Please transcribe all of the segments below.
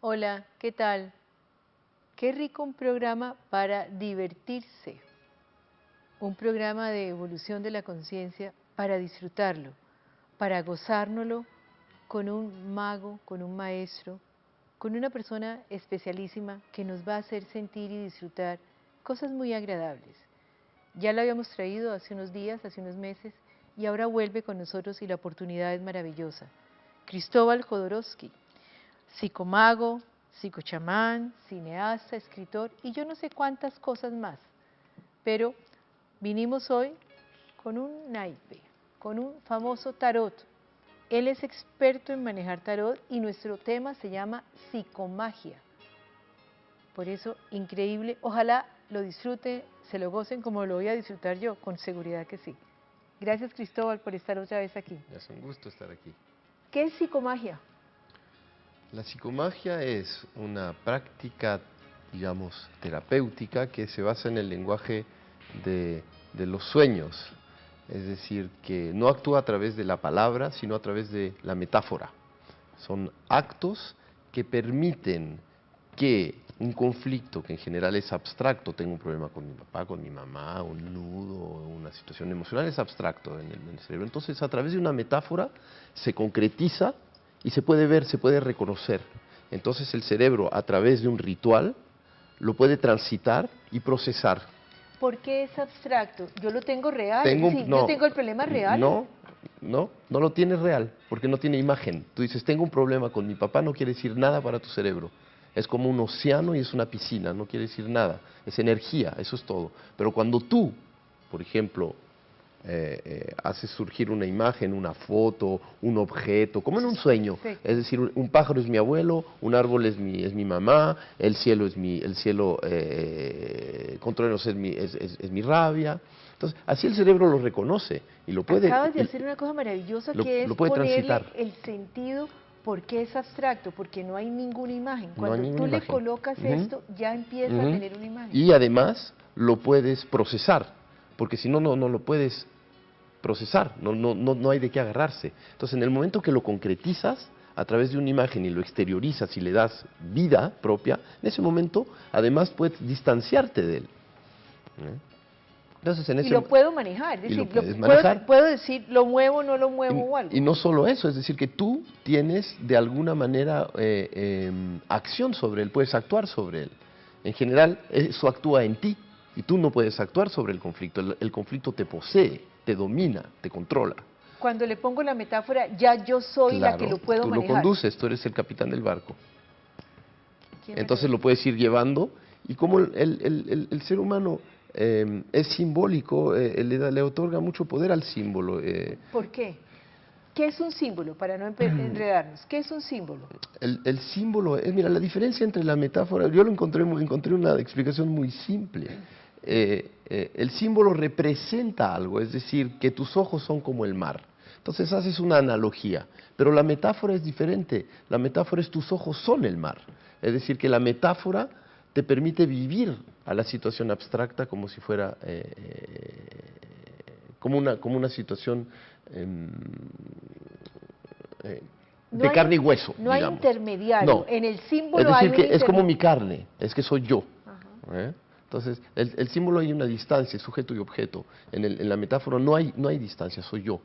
Hola, ¿qué tal? Qué rico un programa para divertirse, un programa de evolución de la conciencia para disfrutarlo, para gozárnoslo con un mago, con un maestro, con una persona especialísima que nos va a hacer sentir y disfrutar cosas muy agradables. Ya lo habíamos traído hace unos días, hace unos meses, y ahora vuelve con nosotros y la oportunidad es maravillosa. Cristóbal Jodorowsky, psicomago, psicochamán, cineasta, escritor y yo no sé cuántas cosas más. Pero vinimos hoy con un naipe, con un famoso tarot. Él es experto en manejar tarot y nuestro tema se llama psicomagia. Por eso, increíble. Ojalá lo disfruten, se lo gocen como lo voy a disfrutar yo, con seguridad que sí. Gracias, Cristóbal, por estar otra vez aquí. Es un gusto estar aquí. ¿Qué es psicomagia? La psicomagia es una práctica, digamos, terapéutica que se basa en el lenguaje de los sueños. Es decir, que no actúa a través de la palabra, sino a través de la metáfora. Son actos que permiten que un conflicto, que en general es abstracto, tengo un problema con mi papá, con mi mamá, un nudo, una situación emocional, es abstracto en el cerebro. Entonces, a través de una metáfora se concretiza y se puede ver, se puede reconocer. Entonces el cerebro, a través de un ritual, lo puede transitar y procesar. ¿Por qué es abstracto? Yo lo tengo real, es decir, yo No, tengo el problema real. no lo tienes real, porque no tiene imagen. Tú dices, tengo un problema con mi papá, no quiere decir nada para tu cerebro. Es como un océano y es una piscina, no quiere decir nada. Es energía, eso es todo. Pero cuando tú, por ejemplo, haces surgir una imagen, una foto, un objeto, como en un sueño. Perfecto. Es decir, un pájaro es mi abuelo, un árbol es mi mamá, el cielo con truenos es mi rabia. Entonces, así el cerebro lo reconoce y lo puede, Acabas de hacer una cosa maravillosa que es lo puede ponerle transitar. el sentido. ¿Por qué es abstracto? Porque no hay ninguna imagen. No hay Cuando tú ninguna le imagen. colocas Ujú, esto, ya empieza a ujú. tener una imagen. Y además lo puedes procesar, porque si no, no lo puedes procesar, no hay de qué agarrarse. Entonces, en el momento que lo concretizas a través de una imagen y lo exteriorizas y le das vida propia, en ese momento, además, puedes distanciarte de él. Entonces, Y lo puedo manejar, es y lo decir, puedes manejar. puedo decir, lo muevo, no lo muevo o algo. Y no solo eso, es decir, que tú tienes de alguna manera acción sobre él, puedes actuar sobre él. En general, eso actúa en ti y tú no puedes actuar sobre el conflicto. El conflicto te posee, te domina, te controla. Cuando le pongo la metáfora, ya yo soy la que Claro, lo puedo tú lo manejar. conduces, tú eres el capitán del barco. Qué Entonces lo maravilla. puedes ir llevando y como el ser humano es simbólico, le otorga mucho poder al símbolo. ¿Por qué? ¿Qué es un símbolo? Para no enredarnos. ¿Qué es un símbolo? El símbolo, mira, la diferencia entre la metáfora, yo encontré una explicación muy simple. El símbolo representa algo, es decir, que tus ojos son como el mar. Entonces haces una analogía, pero la metáfora es diferente. La metáfora es tus ojos son el mar. Es decir, que la metáfora te permite vivir a la situación abstracta como si fuera como una situación No de hay, carne y hueso, no hay digamos. intermediario. No, En el es símbolo hay decir, un que es como mi intermediario. carne, es que soy yo. Ajá. Entonces, el símbolo hay una distancia, sujeto y objeto. En la metáfora no hay distancia, soy yo.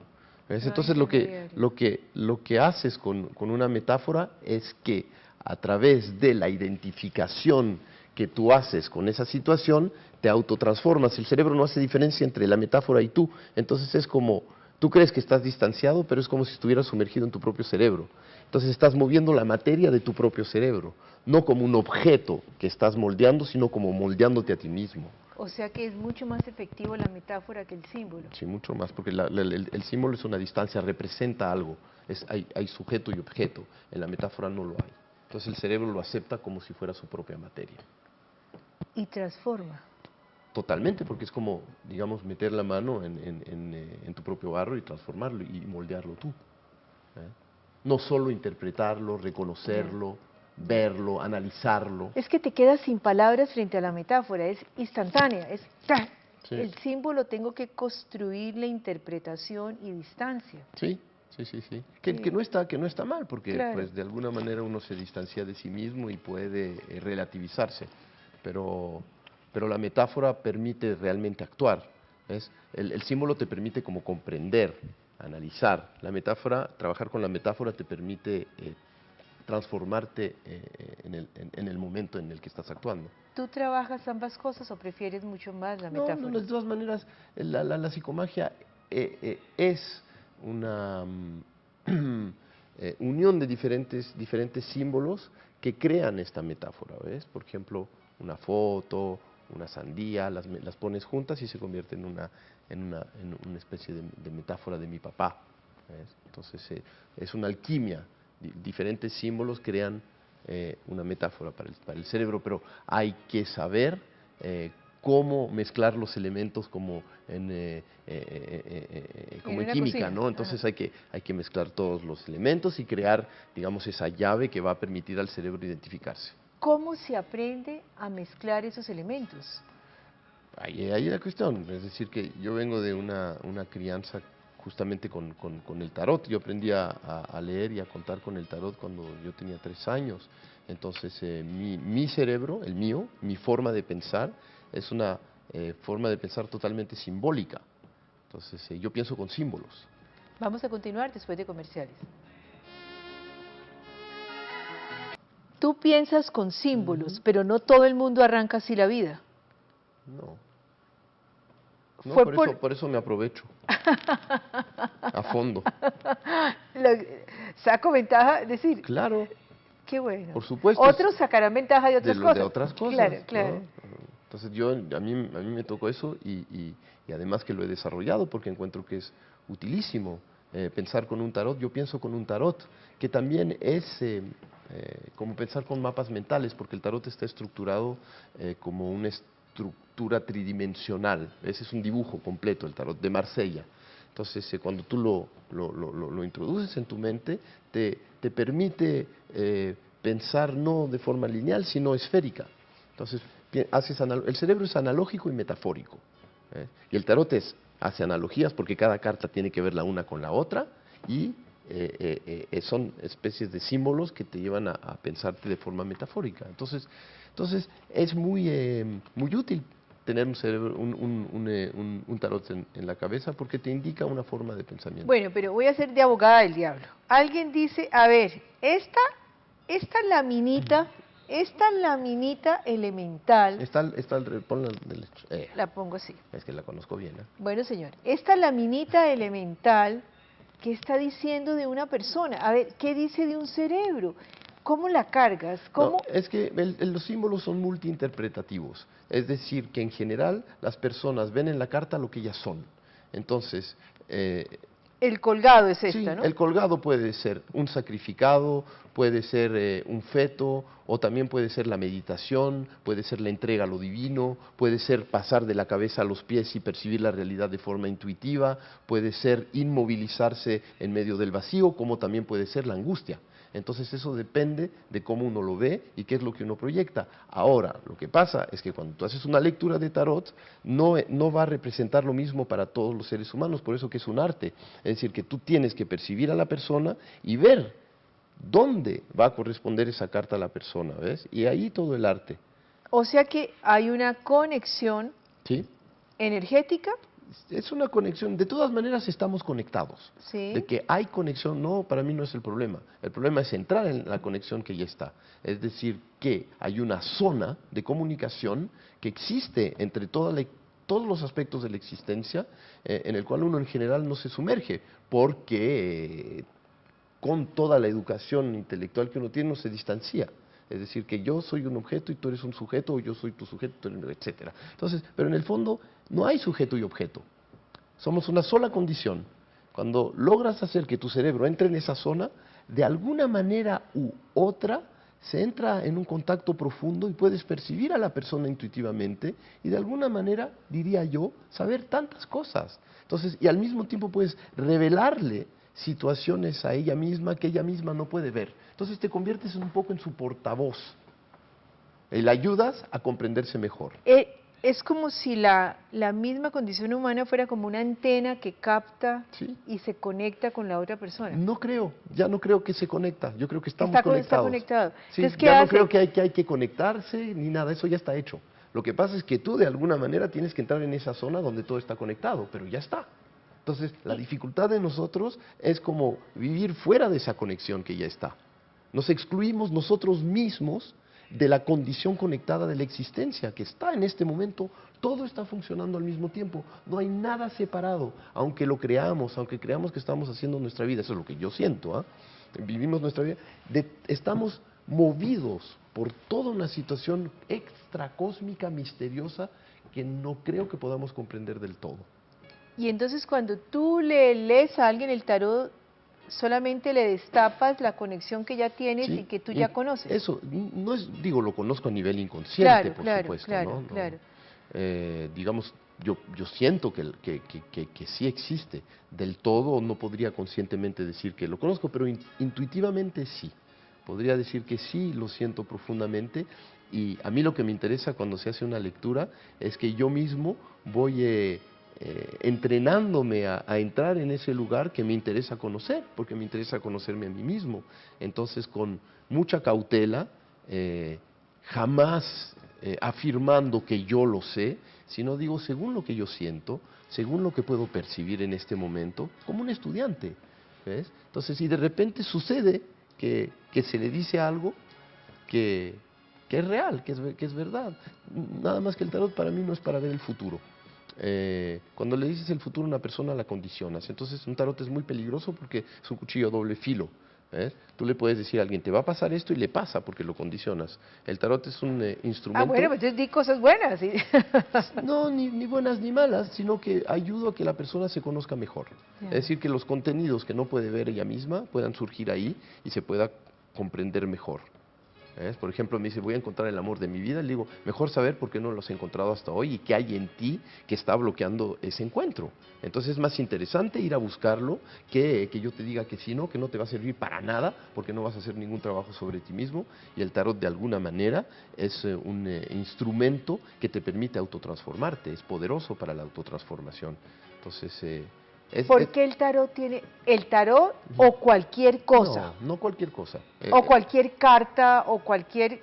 ¿Ves? No hay Entonces, intermediario. lo que haces con una metáfora es que a través de la identificación que tú haces con esa situación, te autotransformas. El cerebro no hace diferencia entre la metáfora y tú. Entonces es como, tú crees que estás distanciado, pero es como si estuvieras sumergido en tu propio cerebro. Entonces estás moviendo la materia de tu propio cerebro, no como un objeto que estás moldeando, sino como moldeándote a ti mismo. O sea que es mucho más efectivo la metáfora que el símbolo. Sí, mucho más, porque el símbolo es una distancia, representa algo, hay sujeto y objeto, en la metáfora no lo hay. Entonces el cerebro lo acepta como si fuera su propia materia. Y transforma. Totalmente, porque es como, digamos, meter la mano en tu propio barro y transformarlo y moldearlo tú. ¿eh? No solo interpretarlo, Ya, reconocerlo, ya. verlo, analizarlo. Es que te quedas sin palabras frente a la metáfora, es instantánea, es ¡ta! Sí, El símbolo tengo que construir la interpretación y distancia. sí, Sí, sí, sí. Que no está mal, porque Claro. pues de alguna manera uno se distancia de sí mismo y puede relativizarse. Pero la metáfora permite realmente actuar. ¿Ves? El símbolo te permite como comprender, analizar. La metáfora, trabajar con la metáfora te permite transformarte en el momento en el que estás actuando. ¿Tú trabajas ambas cosas o prefieres mucho más la No, no, metáfora? de todas maneras, la psicomagia es una unión de diferentes símbolos que crean esta metáfora, ¿ves? Por ejemplo, una foto, una sandía, las pones juntas y se convierte en una especie de metáfora de mi papá, ¿ves? Entonces, es una alquimia. Diferentes símbolos crean una metáfora para el cerebro, pero hay que saber cómo mezclar los elementos como En como en una química, cocina. ¿no? Ajá. Entonces hay que mezclar todos los elementos y crear, digamos, esa llave que va a permitir al cerebro identificarse. ¿Cómo se aprende a mezclar esos elementos? Ahí la cuestión, es decir, que yo vengo de una crianza justamente con el tarot. Yo aprendí a leer y a contar con el tarot cuando yo tenía 3 años. Entonces, mi cerebro, el mío, mi forma de pensar, es una forma de pensar totalmente simbólica. Entonces, yo pienso con símbolos. Vamos a continuar después de comerciales. Tú piensas con símbolos, pero no todo el mundo arranca así la vida. No, no, Fue por... por eso me aprovecho a fondo. Lo- Saco ventaja, es decir, Claro, qué bueno. por supuesto, es Otros sacarán ventaja de otras de cosas. otras Claro, cosas, claro. ¿no? Entonces a mí me tocó eso y además que lo he desarrollado porque encuentro que es utilísimo pensar con un tarot. Yo pienso con un tarot, que también es como pensar con mapas mentales, porque el tarot está estructurado como una estructura tridimensional. Ese es un dibujo completo, el tarot de Marsella. Entonces, cuando tú lo introduces en tu mente, te permite pensar no de forma lineal, sino esférica. Entonces, el cerebro es analógico y metafórico. Y el tarot hace analogías porque cada carta tiene que ver la una con la otra y son especies de símbolos que te llevan a pensarte de forma metafórica. Entonces es muy útil tener un cerebro, un tarot en la cabeza porque te indica una forma de pensamiento. Bueno, pero voy a ser de abogada del diablo. Alguien dice, a ver, esta laminita elemental, Ponla la pongo así. es que la conozco bien, ¿eh? Bueno, señor, esta laminita elemental, ¿qué está diciendo de una persona? A ver, ¿qué dice de un cerebro? ¿Cómo la cargas? No, ¿Cómo es que los símbolos son multiinterpretativos, es decir, que en general las personas ven en la carta lo que ellas son. Entonces, el colgado es esta, sí, ¿no? el colgado puede ser un sacrificado, puede ser un feto, o también puede ser la meditación, puede ser la entrega a lo divino, puede ser pasar de la cabeza a los pies y percibir la realidad de forma intuitiva, puede ser inmovilizarse en medio del vacío, como también puede ser la angustia. Entonces eso depende de cómo uno lo ve y qué es lo que uno proyecta. Ahora, lo que pasa es que cuando tú haces una lectura de tarot, no va a representar lo mismo para todos los seres humanos, por eso que es un arte. Es decir, que tú tienes que percibir a la persona y ver dónde va a corresponder esa carta a la persona, ¿ves? Y ahí todo el arte. O sea que hay una conexión ¿Sí? energética, Es una conexión, de todas maneras estamos conectados. ¿sí? De que hay conexión, no, para mí no es el problema. El problema es entrar en la conexión que ya está. Es decir, que hay una zona de comunicación que existe entre todos los aspectos de la existencia, en el cual uno en general no se sumerge, porque con toda la educación intelectual que uno tiene uno se distancia. Es decir, que yo soy un objeto y tú eres un sujeto, o yo soy tu sujeto, etc. Entonces, pero en el fondo no hay sujeto y objeto. Somos una sola condición. Cuando logras hacer que tu cerebro entre en esa zona, de alguna manera u otra, se entra en un contacto profundo y puedes percibir a la persona intuitivamente y de alguna manera, diría yo, saber tantas cosas. Entonces, y al mismo tiempo puedes revelarle situaciones a ella misma que ella misma no puede ver. Entonces te conviertes un poco en su portavoz y le ayudas a comprenderse mejor. es como si la misma condición humana fuera como una antena que capta Sí. y se conecta con la otra persona. No creo, ya no creo que se conecta, yo creo que estamos Está conectados. conectado. Sí, Entonces, ¿qué ya no hace? creo que hay que conectarse ni nada, eso ya está hecho. Lo que pasa es que tú de alguna manera tienes que entrar en esa zona donde todo está conectado, pero ya está. Entonces, la dificultad de nosotros es como vivir fuera de esa conexión que ya está. Nos excluimos nosotros mismos de la condición conectada de la existencia, que está en este momento, todo está funcionando al mismo tiempo, no hay nada separado, aunque lo creamos, aunque creamos que estamos haciendo nuestra vida, eso es lo que yo siento, ¿ah? Vivimos nuestra vida, estamos movidos por toda una situación extracósmica, misteriosa, que no creo que podamos comprender del todo. Y entonces cuando tú le lees a alguien el tarot, solamente le destapas la conexión que ya tienes Sí, y que tú ya conoces. eso, no es, digo, lo conozco a nivel inconsciente, por Claro, supuesto, claro, ¿no? claro. Digamos, yo siento que sí existe. Del todo no podría conscientemente decir que lo conozco, pero intuitivamente sí. Podría decir que sí, lo siento profundamente. Y a mí lo que me interesa cuando se hace una lectura es que yo mismo voy entrenándome a entrar en ese lugar que me interesa conocer, porque me interesa conocerme a mí mismo. Entonces, con mucha cautela, jamás afirmando que yo lo sé, sino digo según lo que yo siento, según lo que puedo percibir en este momento, como un estudiante. ¿Ves? Entonces, si de repente sucede que se le dice algo que, que es real, que es verdad, nada más que el tarot para mí no es para ver el futuro. Cuando le dices el futuro a una persona la condicionas, entonces un tarot es muy peligroso porque es un cuchillo a doble filo. Tú le puedes decir a alguien, te va a pasar esto y le pasa porque lo condicionas. El tarot es un Ah, instrumento, bueno, pues entonces di cosas buenas. ¿Sí? no ni buenas ni malas, sino que ayuda a que la persona se conozca mejor. Ya. Es decir, que los contenidos que no puede ver ella misma puedan surgir ahí y se pueda comprender mejor. Por ejemplo, me dice, voy a encontrar el amor de mi vida. Le digo, mejor saber por qué no lo has encontrado hasta hoy y qué hay en ti que está bloqueando ese encuentro. Entonces es más interesante ir a buscarlo que yo te diga que sí, no, que no te va a servir para nada porque no vas a hacer ningún trabajo sobre ti mismo. Y el tarot de alguna manera es un instrumento que te permite autotransformarte, es poderoso para la autotransformación. Entonces, ¿Por qué el tarot tiene, el tarot o cualquier cosa? no cualquier cosa. O cualquier carta o cualquier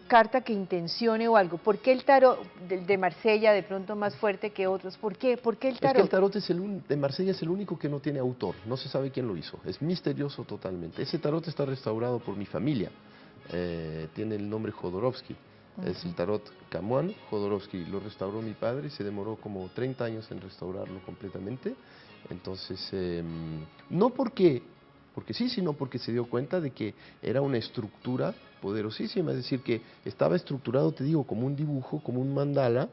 carta que intencione o algo. ¿Por qué el tarot de Marsella de pronto más fuerte que otros? ¿Por qué? ¿Por qué el Es que el tarot? tarot de Marsella es el único que no tiene autor, no se sabe quién lo hizo, es misterioso totalmente. Ese tarot está restaurado por mi familia, tiene el nombre Jodorowsky, es el tarot Camuán Jodorowsky, lo restauró mi padre y se demoró como 30 años en restaurarlo completamente. Entonces, no porque sí, sino porque se dio cuenta de que era una estructura poderosísima, es decir, que estaba estructurado, te digo, como un dibujo, como un mandala.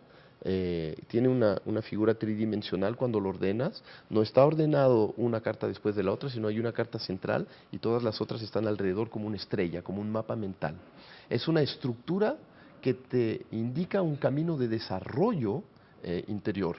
Tiene una figura tridimensional cuando lo ordenas, no está ordenado una carta después de la otra, sino hay una carta central y todas las otras están alrededor como una estrella, como un mapa mental. Es una estructura que te indica un camino de desarrollo interior,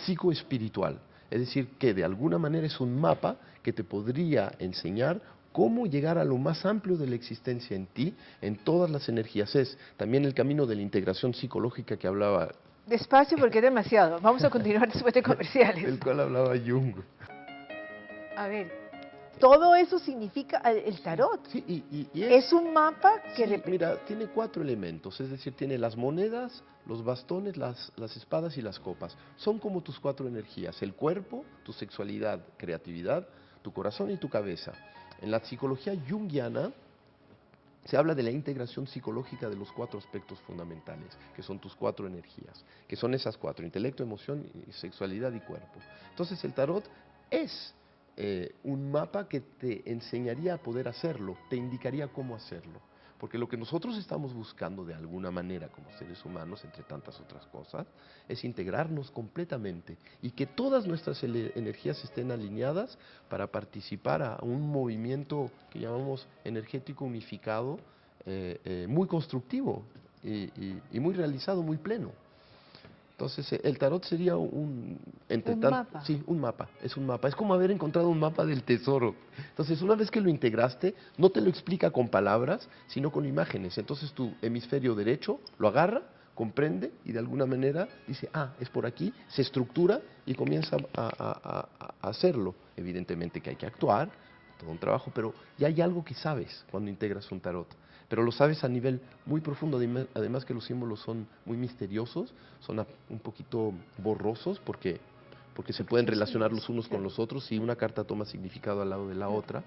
psicoespiritual. Es decir, que de alguna manera es un mapa que te podría enseñar cómo llegar a lo más amplio de la existencia en ti, en todas las energías. Es también el camino de la integración psicológica que hablaba, Despacio porque es demasiado. Vamos a continuar después de comerciales. el cual hablaba Jung. A ver, todo eso significa el tarot. Sí, y Es un mapa que... sí, mira, tiene 4 elementos, es decir, tiene las monedas, los bastones, las espadas y las copas. Son como tus 4 energías, el cuerpo, tu sexualidad, creatividad, tu corazón y tu cabeza. En la psicología junguiana se habla de la integración psicológica de los 4 aspectos fundamentales, que son tus 4 energías, que son esas 4, intelecto, emoción, sexualidad y cuerpo. Entonces el tarot es un mapa que te enseñaría a poder hacerlo, te indicaría cómo hacerlo. Porque lo que nosotros estamos buscando de alguna manera como seres humanos, entre tantas otras cosas, es integrarnos completamente y que todas nuestras energías estén alineadas para participar a un movimiento que llamamos energético unificado, muy constructivo y muy realizado, muy pleno. Entonces, el tarot sería mapa. Sí, un mapa, es un mapa. Es como haber encontrado un mapa del tesoro. Entonces, una vez que lo integraste, no te lo explica con palabras, sino con imágenes. Entonces, tu hemisferio derecho lo agarra comprende y de alguna manera dice, es por aquí, se estructura y comienza a hacerlo. Evidentemente que hay que actuar, todo un trabajo, pero ya hay algo que sabes cuando integras un tarot. Pero lo sabes a nivel muy profundo, además que los símbolos son muy misteriosos, son un poquito borrosos porque se pueden relacionar los unos con los otros y una carta toma significado al lado de la otra.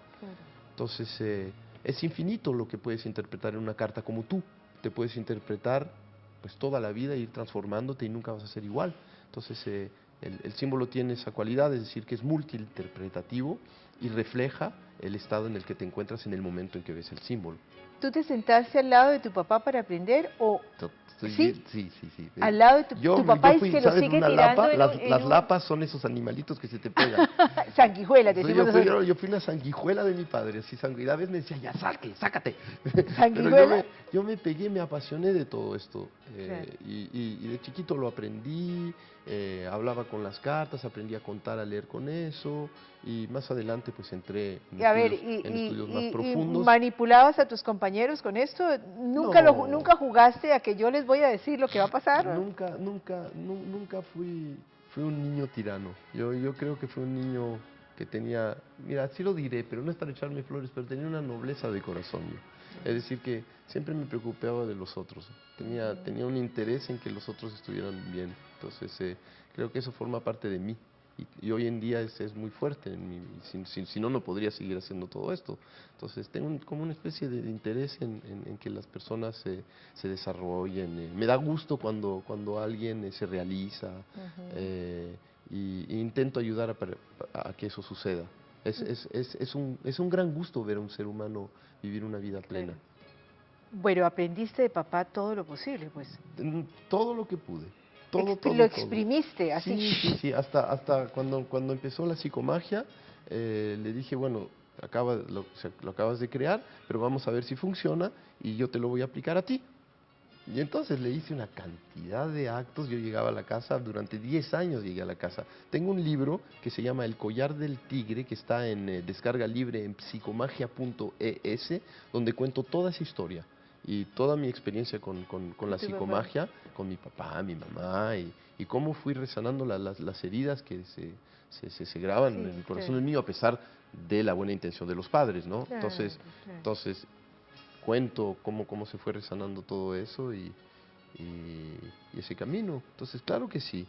Entonces, es infinito lo que puedes interpretar en una carta, como tú te puedes interpretar pues toda la vida, ir transformándote y nunca vas a ser igual. Entonces, el símbolo tiene esa cualidad, es decir, que es multiinterpretativo y refleja el estado en el que te encuentras en el momento en que ves el símbolo. ¿Tú te sentaste al lado de tu papá para aprender o sí? Sí. Al lado de tu papá es Fui, que lo ¿sabes? sigue Una tirando lapa, en las un... lapas son esos animalitos que se te pegan. Sanguijuelas, decimos nosotros. Yo fui una sanguijuela de mi padre, así y a veces me decía, ya sácate. ¿Sanguijuela? Yo me pegué, me apasioné de todo esto. Claro. Y de chiquito lo aprendí, hablaba con las cartas, aprendí a contar, a leer con eso. Y más adelante pues entré en estudios más ¿Y profundos. manipulabas a tus compañeros con esto? No. ¿Nunca jugaste a que yo les voy a decir lo que va a pasar? Nunca fui un niño tirano. Yo creo que fui un niño que tenía, mira, sí lo diré, pero no es para echarme flores, pero tenía una nobleza de corazón. Es decir, que siempre me preocupaba de los otros. Tenía un interés en que los otros estuvieran bien. Entonces, creo que eso forma parte de mí. Y hoy en día es muy fuerte en mí. Si no, no podría seguir haciendo todo esto. Entonces, tengo como una especie de interés en que las personas se desarrollen. Me da gusto cuando alguien se realiza y intento ayudar a que eso suceda. Es un gran gusto ver a un ser humano vivir una vida plena. Bueno, aprendiste de papá todo lo posible, pues. Todo lo que pude. Lo exprimiste, así. Sí. Hasta cuando empezó la psicomagia, le dije, bueno, lo acabas de crear, pero vamos a ver si funciona y yo te lo voy a aplicar a ti. Y entonces le hice una cantidad de actos, yo llegaba a la casa, durante 10 años llegué a la casa. Tengo un libro que se llama El Collar del Tigre, que está en descarga libre en psicomagia.es, donde cuento toda esa historia y toda mi experiencia con la psicomagia, con mi papá, mi mamá, y cómo fui resanando las heridas que se graban en el corazón del niño, a pesar de la buena intención de los padres, ¿no? Entonces cuento cómo se fue resanando todo eso y ese camino. Entonces, claro que sí.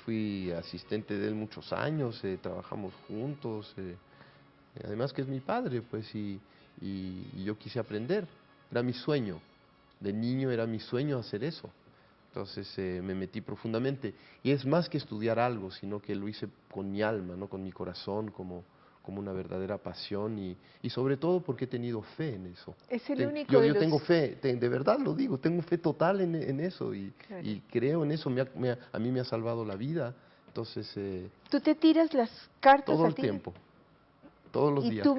Fui asistente de él muchos años, trabajamos juntos. Además que es mi padre, pues, y yo quise aprender. Era mi sueño. De niño era mi sueño hacer eso. Entonces me metí profundamente. Y es más que estudiar algo, sino que lo hice con mi alma, ¿no? Con mi corazón, como una verdadera pasión y sobre todo porque he tenido fe en eso. Es el único Yo tengo fe, de verdad lo digo, tengo fe total en eso y creo en eso, a mí me ha salvado la vida. Entonces, ¿tú te tiras las cartas todo a el ti? tiempo, todos los días. Tú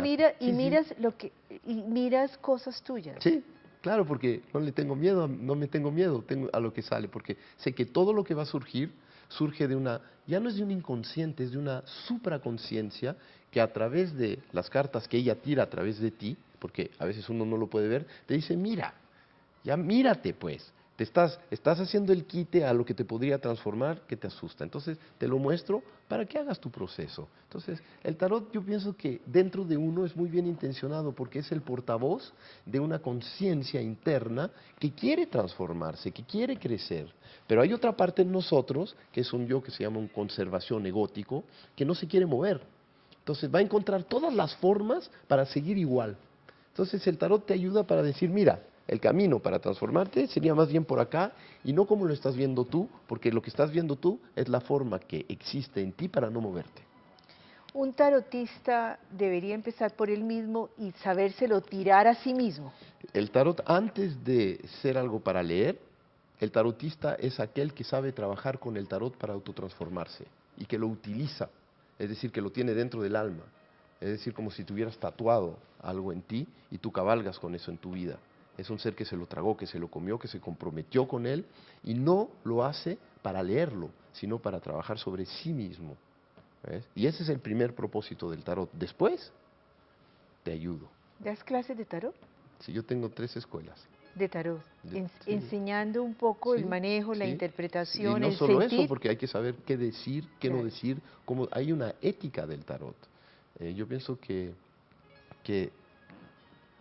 miras cosas tuyas. Sí, claro, porque no me tengo miedo a lo que sale, porque sé que todo lo que va a surgir surge ya no es de un inconsciente, es de una supraconciencia que a través de las cartas que ella tira a través de ti, porque a veces uno no lo puede ver, te dice, mira, ya mírate pues, estás haciendo el quite a lo que te podría transformar, que te asusta. Entonces te lo muestro para que hagas tu proceso. Entonces el tarot, yo pienso que dentro de uno es muy bien intencionado porque es el portavoz de una conciencia interna que quiere transformarse, que quiere crecer. Pero hay otra parte en nosotros, que es un yo que se llama un conservación egótico, que no se quiere mover. Entonces va a encontrar todas las formas para seguir igual. Entonces el tarot te ayuda para decir, mira, el camino para transformarte sería más bien por acá y no como lo estás viendo tú, porque lo que estás viendo tú es la forma que existe en ti para no moverte. Un tarotista debería empezar por él mismo y sabérselo tirar a sí mismo. El tarot, antes de ser algo para leer, el tarotista es aquel que sabe trabajar con el tarot para autotransformarse y que lo utiliza, es decir, que lo tiene dentro del alma. Es decir, como si tuvieras tatuado algo en ti y tú cabalgas con eso en tu vida. Es un ser que se lo tragó, que se lo comió, que se comprometió con él y no lo hace para leerlo, sino para trabajar sobre sí mismo. ¿Ves? Y ese es el primer propósito del tarot. Después, te ayudo. ¿Das clases de tarot? Si yo tengo 3 escuelas. de tarot, Sí. enseñando un poco el Sí, manejo, la sí. interpretación, Y no el solo sentir. eso, porque hay que saber qué decir, qué no Claro. decir, cómo hay una ética del tarot. Yo pienso que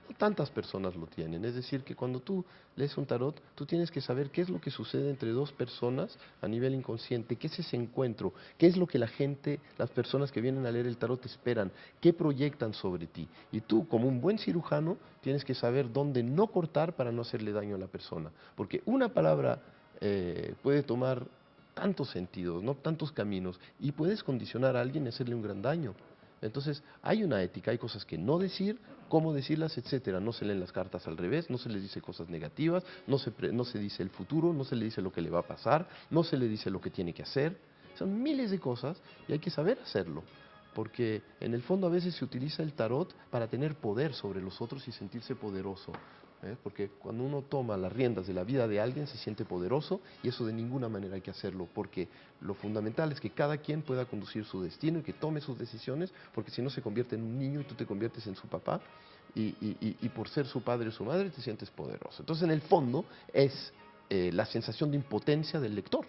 no tantas personas lo tienen. Es decir, que cuando tú lees un tarot, tú tienes que saber qué es lo que sucede entre dos personas a nivel inconsciente, qué es ese encuentro, qué es lo que la gente, las personas que vienen a leer el tarot esperan, qué proyectan sobre ti. Y tú, como un buen cirujano, tienes que saber dónde no cortar para no hacerle daño a la persona. Porque una palabra puede tomar tantos sentidos, ¿no? Tantos caminos, y puedes condicionar a alguien y hacerle un gran daño. Entonces, hay una ética, hay cosas que no decir, cómo decirlas, etcétera. No se leen las cartas al revés, no se les dice cosas negativas, no se dice el futuro, no se le dice lo que le va a pasar, no se le dice lo que tiene que hacer. Son miles de cosas y hay que saber hacerlo, porque en el fondo a veces se utiliza el tarot para tener poder sobre los otros y sentirse poderoso. Porque cuando uno toma las riendas de la vida de alguien se siente poderoso y eso de ninguna manera hay que hacerlo, porque lo fundamental es que cada quien pueda conducir su destino y que tome sus decisiones, porque si no se convierte en un niño y tú te conviertes en su papá y por ser su padre o su madre te sientes poderoso. Entonces en el fondo es la sensación de impotencia del lector.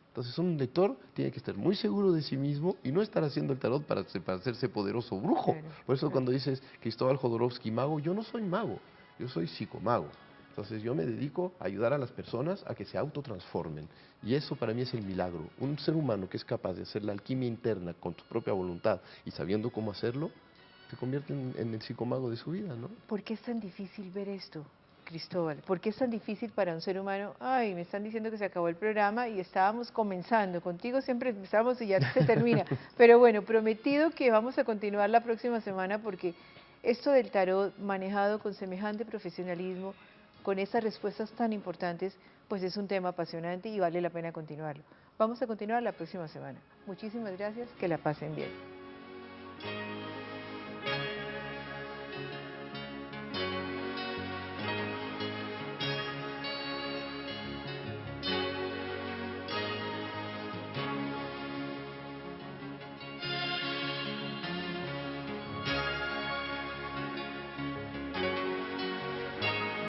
Entonces un lector tiene que estar muy seguro de sí mismo y no estar haciendo el tarot para hacerse poderoso brujo. Claro, Por eso claro. cuando dices Cristóbal Jodorowsky mago, yo no soy mago, yo soy psicomago. Entonces yo me dedico a ayudar a las personas a que se autotransformen. Y eso para mí es el milagro. Un ser humano que es capaz de hacer la alquimia interna con tu propia voluntad y sabiendo cómo hacerlo, se convierte en el psicomago de su vida, ¿no? ¿Por qué es tan difícil ver esto, Cristóbal? ¿Por qué es tan difícil para un ser humano? Ay, me están diciendo que se acabó el programa y estábamos comenzando. Contigo siempre empezamos y ya se termina. Pero bueno, prometido que vamos a continuar la próxima semana porque esto del tarot manejado con semejante profesionalismo, con esas respuestas tan importantes, pues es un tema apasionante y vale la pena continuarlo. Vamos a continuar la próxima semana. Muchísimas gracias, que la pasen bien.